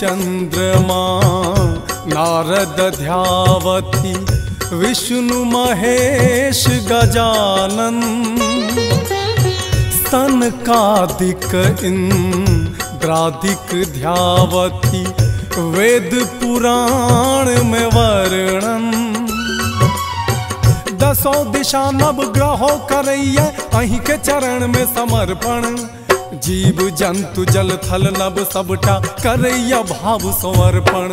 चंद्रमा नारद ध्यावति विष्णु महेश गजानन सनकादिक इंद्रादिक ध्यावति वेद पुराण में वर्णन। दसों दिशा नव ग्रहों करैया अहीं के चरण में समर्पण। जीव जंतु जल थल नभ सबटा करैया भाव समर्पण।